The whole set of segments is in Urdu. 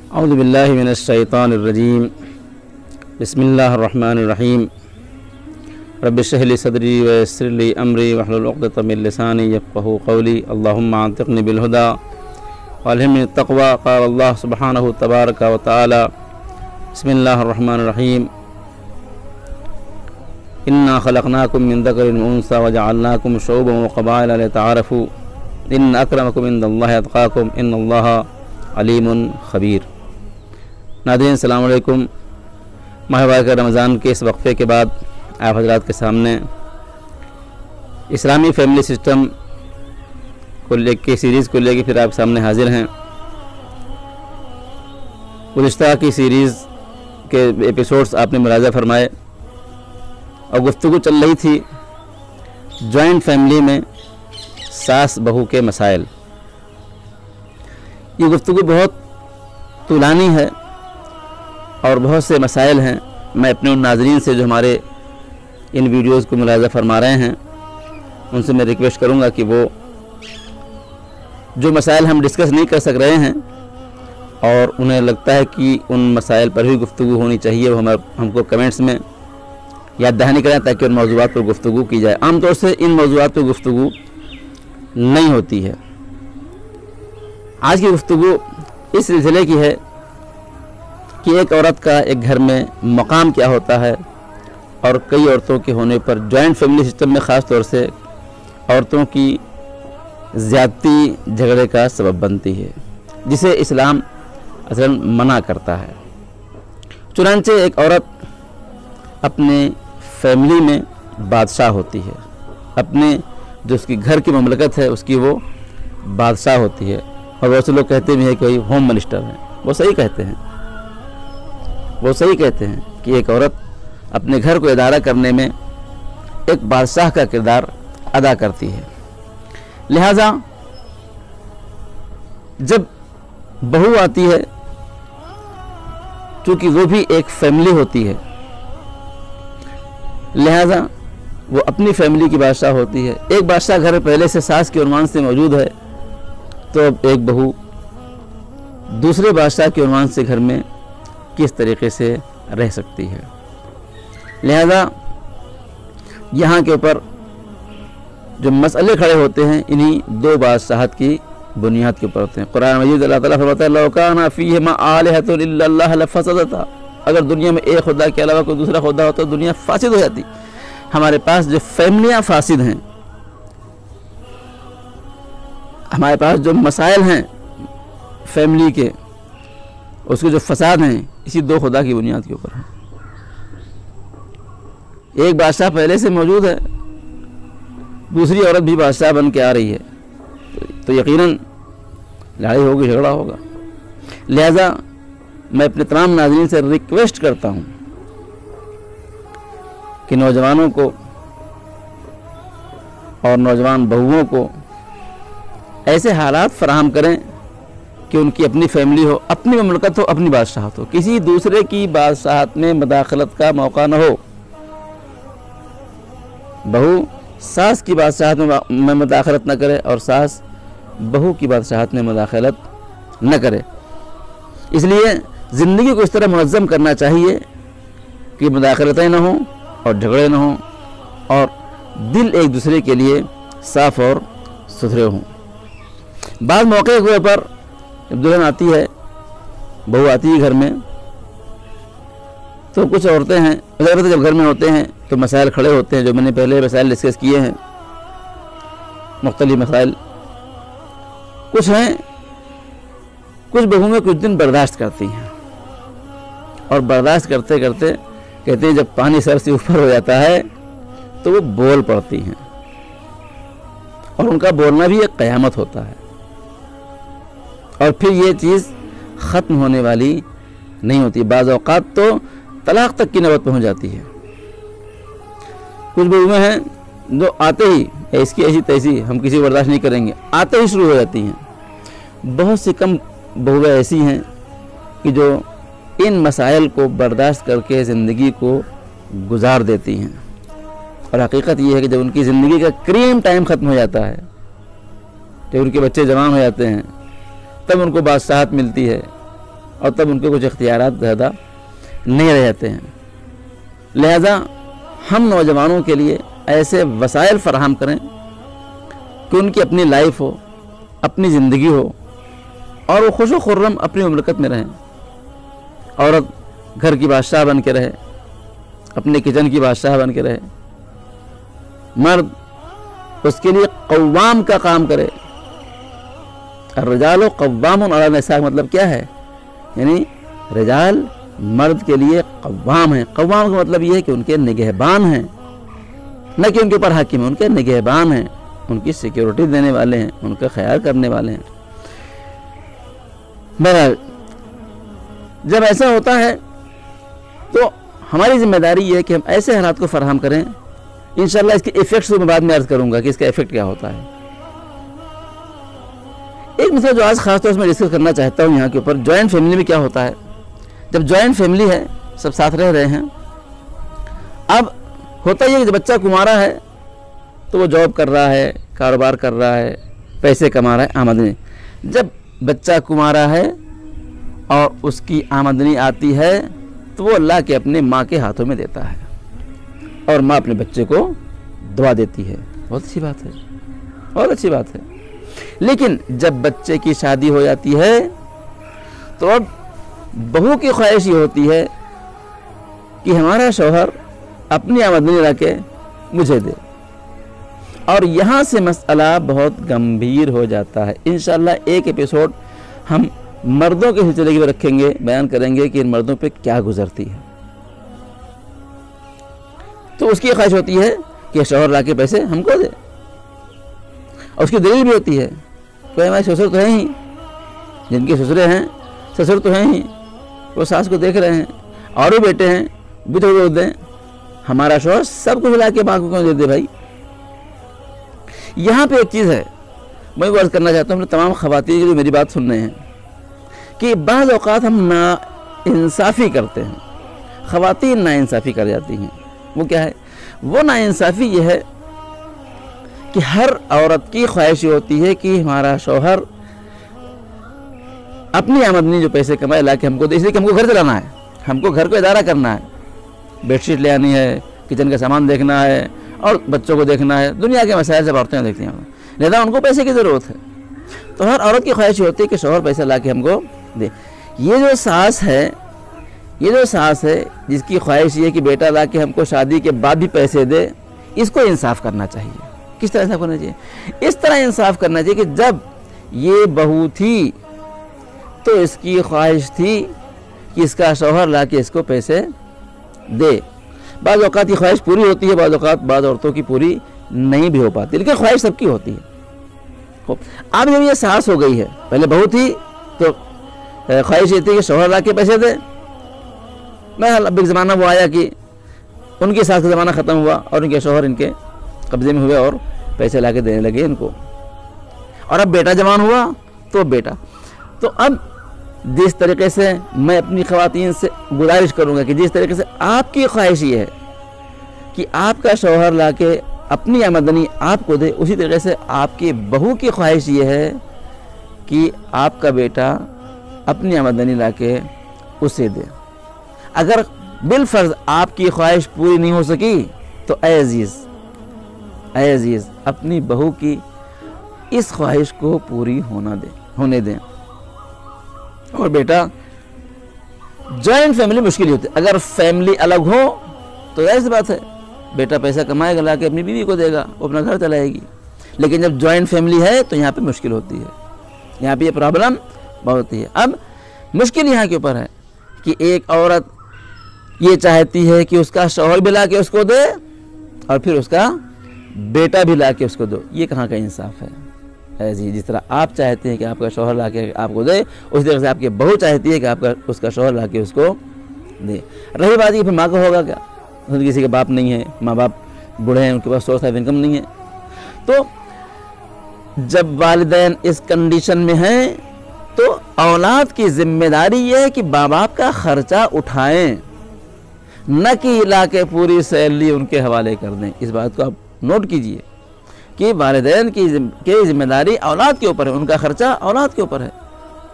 اعوذ باللہ من الشیطان الرجیم بسم اللہ الرحمن الرحیم رب اشرح لی صدری ویسر لی امری واحلل عقدۃ من لسانی یفقہوا قولی اللہم انطقنی بالہدی والہمنی التقوی قال اللہ سبحانہ تبارک و تعالی بسم اللہ الرحمن الرحیم انا خلقناکم من ذکر و انثی وجعلناکم شعوبا وقبائل لتعارفوا ان اکرمکم عند اللہ اتقاکم ان اللہ علیم خبیر۔ ناظرین السلام علیکم۔ ماہ مبارک رمضان کے اس وقفے کے بعد آپ حضرات کے سامنے اسلامی فیملی سسٹم کو لے کے سیریز کو لے کے پھر آپ سامنے حاضر ہیں۔ گزشتہ کی سیریز کے ایپیسوڈز آپ نے ملاحظہ فرمائے اور گفتگو چل رہی تھی جوائنٹ فیملی میں ساس بہو کے مسائل۔ یہ گفتگو بہت طولانی ہے اور بہت سے مسائل ہیں۔ میں اپنے ان ناظرین سے جو ہمارے ان ویڈیوز کو ملاحظہ فرما رہے ہیں ان سے میں ریکویسٹ کروں گا کہ وہ جو مسائل ہم ڈسکس نہیں کر سک رہے ہیں اور انہیں لگتا ہے کہ ان مسائل پر بھی گفتگو ہونی چاہیے وہ ہم کو کمنٹس میں یاد دہانی کریں تاکہ ان موضوعات پر گفتگو کی جائے۔ عام طور سے ان موضوعات پر گفتگو نہیں ہوتی ہے۔ آج کی گفتگو اس سلسلے کی ہے کہ ایک عورت کا ایک گھر میں مقام کیا ہوتا ہے اور کئی عورتوں کے ہونے پر جوائنٹ فیملی سسٹم میں خاص طور سے عورتوں کی زیادتی جھگڑے کا سبب بنتی ہے جسے اسلام اصلاً منع کرتا ہے۔ چنانچہ ایک عورت اپنے فیملی میں بادشاہ ہوتی ہے، اپنے جو اس کی گھر کی مملکت ہے اس کی وہ بادشاہ ہوتی ہے، اور بہت سے لوگ کہتے بھی ہیں کہ وہی ہوم منسٹر ہیں۔ وہ صحیح کہتے ہیں کہ ایک عورت اپنے گھر کو ادارہ کرنے میں ایک بادشاہ کا کردار ادا کرتی ہے۔ لہذا جب بہو آتی ہے چونکہ وہ بھی ایک فیملی ہوتی ہے لہذا وہ اپنی فیملی کی بادشاہ ہوتی ہے۔ ایک بادشاہ گھر پہلے سے ساس کے عنوان سے موجود ہے تو اب ایک بہو دوسرے بادشاہ کے عنوان سے گھر میں کس طریقے سے رہ سکتی ہے۔ لہذا یہاں کے اوپر جو مسئلے کھڑے ہوتے ہیں انہی دو بادشاہت کی بنیاد کے اوپر ہوتے ہیں۔ قرآن مجید اللہ تعالیٰ فرماتا ہے لَوْ كَانَ فِيهِمَا آلِهَةٌ إِلَّا اللَّهُ لَفَسَدَتَا۔ اگر دنیا میں ایک خدا کے علاوہ کوئی دوسرا خدا ہوتا تو دنیا فاسد ہو جاتی۔ ہمارے پاس جو فیملیاں فاسد ہیں، ہمارے پاس جو مسائل ہیں فیملی کے، اس کے جو فساد ہیں اسی دو خدا کی بنیاد کے اوپر ہیں۔ ایک بادشاہ پہلے سے موجود ہے، دوسری عورت بھی بادشاہ بن کے آ رہی ہے تو یقیناً لڑائی ہوگی، جھگڑا ہوگا۔ لہذا میں اپنے تمام ناظرین سے ریکویسٹ کرتا ہوں کہ نوجوانوں کو اور نوجوان بہوؤں کو ایسے حالات فراہم کریں کہ ان کی اپنی فیملی ہو، اپنی مملکت ہو، اپنی بادشاہت ہو، کسی دوسرے کی بادشاہت میں مداخلت کا موقع نہ ہو۔ بہو ساس کی بادشاہت میں مداخلت نہ کرے اور ساس بہو کی بادشاہت میں مداخلت نہ کرے۔ اس لیے زندگی کو اس طرح منظم کرنا چاہیے کہ مداخلتیں نہ ہوں اور جھگڑے نہ ہوں اور دل ایک دوسرے کے لیے صاف اور ستھرے ہوں۔ بعض موقع کے پر جب دلہن آتی ہے، بہو آتی ہے گھر میں، تو کچھ عورتیں ہیں جب گھر میں ہوتے ہیں تو مسائل کھڑے ہوتے ہیں جو میں نے پہلے مسائل ڈسکس کیے ہیں، مختلف مسائل۔ کچھ ہیں، کچھ بہویں کچھ دن برداشت کرتی ہیں اور برداشت کرتے کرتے کہتے ہیں جب پانی سر سے اوپر ہو جاتا ہے تو وہ بول پڑتی ہیں اور ان کا بولنا بھی ایک قیامت ہوتا ہے اور پھر یہ چیز ختم ہونے والی نہیں ہوتی۔ بعض اوقات تو طلاق تک کی نوبت پہنچ جاتی ہے۔ کچھ بہویں ہیں جو آتے ہی اس کی ایسی تیسی ہم کسی برداشت نہیں کریں گے، آتے ہی شروع ہو جاتی ہیں۔ بہت سی کم بہویں ایسی ہیں کہ جو ان مسائل کو برداشت کر کے زندگی کو گزار دیتی ہیں، اور حقیقت یہ ہے کہ جب ان کی زندگی کا کریم ٹائم ختم ہو جاتا ہے، جب ان کے بچے جوان ہو جاتے ہیں، تب ان کو بادشاہت ملتی ہے اور تب ان کے کچھ اختیارات زیادہ نہیں رہ جاتے ہیں۔ لہذا ہم نوجوانوں کے لیے ایسے وسائل فراہم کریں کہ ان کی اپنی لائف ہو، اپنی زندگی ہو، اور وہ خوش و خرم اپنی مملکت میں رہیں۔ عورت گھر کی بادشاہ بن کے رہے، اپنے کچن کی بادشاہ بن کے رہے، مرد اس کے لیے قوام کا کام کرے۔ الرجال قوام علی النساء مطلب کیا ہے؟ یعنی رجال مرد کے لیے قوام ہیں۔ قوام کا مطلب یہ ہے کہ ان کے نگہبان ہیں، نہ کہ ان کے اوپر حاکم ہیں، ان کے نگہبان ہیں، ان کی سیکیورٹی دینے والے ہیں، ان کا خیال کرنے والے ہیں۔ بہرحال جب ایسا ہوتا ہے تو ہماری ذمہ داری یہ ہے کہ ہم ایسے حالات کو فراہم کریں۔ انشاءاللہ اس کے ایفیکٹس کو میں بعد میں عرض کروں گا کہ اس کا ایفیکٹ کیا ہوتا ہے۔ ایک مسئلہ جو آج خاص طور سے میں ڈسکس کرنا چاہتا ہوں یہاں کے اوپر، جوائنٹ فیملی میں کیا ہوتا ہے۔ جب جوائنٹ فیملی ہے، سب ساتھ رہ رہے ہیں، اب ہوتا یہ کہ جب بچہ کمارا ہے تو وہ جاب کر رہا ہے، کاروبار کر رہا ہے، پیسے کما رہا ہے، آمدنی۔ جب بچہ کمارا ہے اور اس کی آمدنی آتی ہے تو وہ اللہ کے اپنے ماں کے ہاتھوں میں دیتا ہے، اور ماں اپنے بچے کو دعا دیتی ہے۔ بہت اچھی بات ہے، بہت اچھی بات ہے۔ لیکن جب بچے کی شادی ہو جاتی ہے تو اب بہو کی خواہش یہ ہوتی ہے کہ ہمارا شوہر اپنی آمدنی لا کے مجھے دے، اور یہاں سے مسئلہ بہت گمبھیر ہو جاتا ہے۔ انشاءاللہ ایک ایپیسوڈ ہم مردوں کے سلسلے کے رکھیں گے، بیان کریں گے کہ ان مردوں پہ کیا گزرتی ہے۔ تو اس کی خواہش ہوتی ہے کہ شوہر لا کے پیسے ہم کو دے، اور اس کی دلیل بھی ہوتی ہے کہ ہمارے سسر تو ہیں ہی، جن کے سسرے ہیں سسر تو ہیں ہی، وہ ساس کو دیکھ رہے ہیں، اور بھی بیٹے ہیں بھی تھوڑے دیں، ہمارا شوہر سب کچھ لا کے ماں کو کیوں دے دے بھائی۔ یہاں پہ ایک چیز ہے میں عرض کرنا چاہتا ہوں تمام خواتین جو میری بات سن رہے ہیں، کہ بعض اوقات ہم نا انصافی کرتے ہیں، خواتین نا انصافی کر جاتی ہیں۔ وہ کیا ہے؟ وہ نا انصافی یہ ہے کہ ہر عورت کی خواہش یہ ہوتی ہے کہ ہمارا شوہر اپنی آمدنی جو پیسے کمائے لا کے ہم کو دے، اس لیے کہ ہم کو گھر چلانا ہے، ہم کو گھر کو ادارہ کرنا ہے، بیڈ شیٹ لے آنی ہے، کچن کا سامان دیکھنا ہے، اور بچوں کو دیکھنا ہے، دنیا کے مسائل سے عورتیں دیکھتی ہیں، لہذا ان کو پیسے کی ضرورت ہے۔ تو ہر عورت کی خواہش یہ ہوتی ہے کہ شوہر پیسہ لا کے ہم کو دے۔ یہ جو ساس ہے جس کی خواہش یہ کہ بیٹا لا کے ہم کو شادی کے بعد بھی پیسے دے، اس کو انصاف کرنا چاہیے۔ کس طرح انصاف کرنا چاہیے؟ اس طرح انصاف کرنا چاہیے کہ جب یہ بہو تھی تو اس کی خواہش تھی کہ اس کا شوہر لا کے اس کو پیسے دے۔ بعض اوقات یہ خواہش پوری ہوتی ہے، بعض اوقات بعض عورتوں کی پوری نہیں بھی ہو پاتی، لیکن خواہش سب کی ہوتی ہے۔ اب جب یہ ساس ہو گئی ہے، پہلے بہو تھی تو خواہش یہ تھی کہ شوہر لا کے پیسے دے۔ بہرحال اب ایک زمانہ وہ آیا کہ ان کی ساس کا زمانہ ختم ہوا اور ان کے شوہر ان کے قبضے میں ہوئے اور پیسے لا کے دینے لگے ان کو، اور اب بیٹا جوان ہوا تو بیٹا۔ تو اب جس طریقے سے میں اپنی خواتین سے گزارش کروں گا کہ جس طریقے سے آپ کی خواہش یہ ہے کہ آپ کا شوہر لا کے اپنی آمدنی آپ کو دے، اسی طریقے سے آپ کی بہو کی خواہش یہ ہے کہ آپ کا بیٹا اپنی آمدنی لا کے اسے دے۔ اگر بالفرض آپ کی خواہش پوری نہیں ہو سکی تو اے عزیز اپنی بہو کی اس خواہش کو پوری ہونے دیں۔ اور بیٹا جوائنٹ فیملی مشکل ہوتی ہے، اگر فیملی الگ ہو تو ظاہر سی بات ہے بیٹا پیسہ کمائے گا لا کے اپنی بیوی کو دے گا، وہ اپنا گھر چلائے گی۔ لیکن جب جوائنٹ فیملی ہے تو یہاں پہ مشکل ہوتی ہے، یہاں پہ یہ پرابلم بہت ہوتی ہے۔ اب مشکل یہاں کے اوپر ہے کہ ایک عورت یہ چاہتی ہے کہ اس کا شوہر بھی لا کے اس کو دے اور پھر اس کا بیٹا بھی لا کے اس کو دو، یہ کہاں کا انصاف ہے؟ جس طرح آپ چاہتے ہیں کہ آپ کا شوہر لا کے آپ کو دے، اسی طرح سے آپ کی بہو چاہتی ہے کہ اس کا شوہر لا کے اس کو دے۔ رہی بات یہ پھر ماں کا ہوگا کیا؟ کسی کے باپ نہیں ہے، ماں باپ بوڑھے ہیں، ان کے پاس سورس آف انکم نہیں ہے۔ تو جب والدین اس کنڈیشن میں ہیں تو اولاد کی ذمہ داری یہ ہے کہ ماں باپ کا خرچہ اٹھائیں، نہ کہ لا کے پوری سیلری ان کے حوالے کر دیں۔ اس بات کو آپ نوٹ کیجئے کہ والدین کی ذمہ داری اولاد کے اوپر ہے، ان کا خرچہ اولاد کے اوپر ہے۔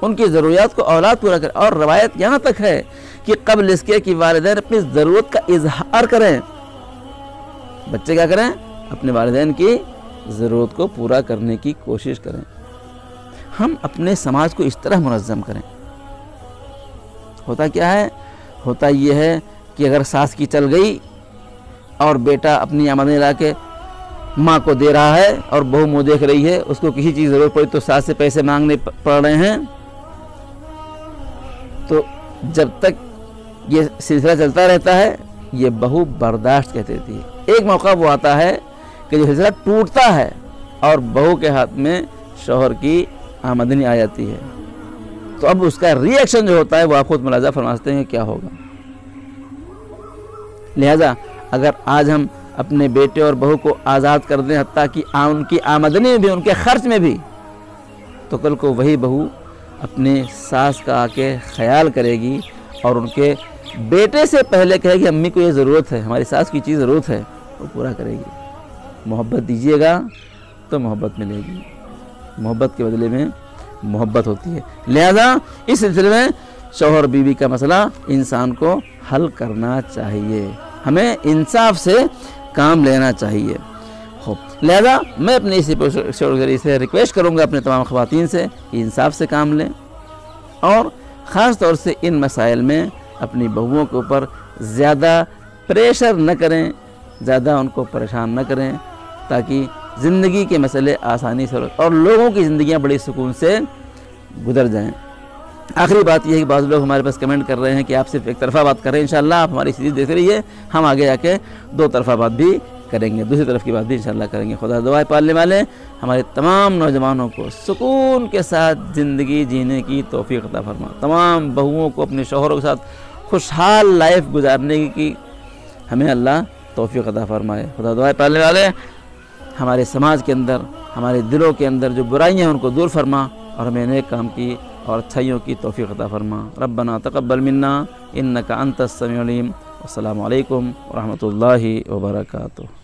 ان کی ضروریات کو اولاد پورا کرے. اور روایت یہاں تک ہے کہ قبل اس کے کہ والدین اپنی ضرورت کا اظہار کریں. بچے کیا کریں؟ اپنے والدین کی ضرورت کو پورا کرنے کی کوشش کریں. ہم اپنے سماج کو اس طرح منظم کریں. ہوتا کیا ہے؟ ہوتا یہ ہے کہ اگر ساس کی چل گئی اور بیٹا اپنی آمدنی لا کے ماں کو دے رہا ہے اور بہو منہ دیکھ رہی ہے، اس کو کسی چیز ضرورت پڑی تو ساس سے پیسے مانگنے پڑ رہے ہیں، تو جب تک یہ سلسلہ چلتا رہتا ہے یہ بہو برداشت کہتی تھی. ایک موقع وہ آتا ہے کہ جو سلسلہ ٹوٹتا ہے اور بہو کے ہاتھ میں شوہر کی آمدنی آ جاتی ہے، تو اب اس کا ری ایکشن جو ہوتا ہے وہ آپ خود ملاحظہ فرما سکتے ہیں کیا ہوگا. لہذا اگر آج ہم اپنے بیٹے اور بہو کو آزاد کر دیں حتیٰ کہ ان کی آمدنی میں بھی، ان کے خرچ میں بھی، تو کل کو وہی بہو اپنے ساس کا آ کے خیال کرے گی اور ان کے بیٹے سے پہلے کہے گی امی کو یہ ضرورت ہے، ہماری ساس کی چیز ضرورت ہے، وہ پورا کرے گی. محبت دیجیے گا تو محبت ملے گی. محبت کے بدلے میں محبت ہوتی ہے. لہذا اس سلسلے میں شوہر بیوی کا مسئلہ انسان کو حل کرنا چاہیے. ہمیں انصاف سے کام لینا چاہیے. لہذا میں اپنے اسی ذریعے سے ریکویسٹ کروں گا اپنے تمام خواتین سے کہ انصاف سے کام لیں اور خاص طور سے ان مسائل میں اپنی بہوؤں کے اوپر زیادہ پریشر نہ کریں، زیادہ ان کو پریشان نہ کریں، تاکہ زندگی کے مسئلے آسانی سے اور لوگوں کی زندگیاں بڑی سکون سے گزر جائیں. آخری بات یہ ہے کہ بعض لوگ ہمارے پاس کمنٹ کر رہے ہیں کہ آپ صرف ایک طرفہ بات کر رہے ہیں. انشاءاللہ آپ ہماری سیریز دیکھ رہی ہے، ہم آگے جا کے دو طرفہ بات بھی کریں گے، دوسری طرف کی بات بھی انشاءاللہ کریں گے. خدا دعائے پالنے والے ہمارے تمام نوجوانوں کو سکون کے ساتھ زندگی جینے کی توفیق عطا فرما. تمام بہوؤں کو اپنے شوہروں کے ساتھ خوشحال لائف گزارنے کی ہمیں اللہ توفیق عطا فرمائے. خدا دعائے پالنے والے ہمارے سماج کے اندر، ہمارے دلوں کے اندر جو برائیاں ہیں ان کو دور فرما اور ہمیں نیک کام کی اور اچھائیوں کی توفیق عطا فرما. ربنا تقبل منا انک انت السمیع العلیم. السلام علیکم ورحمۃ اللہ وبرکاتہ.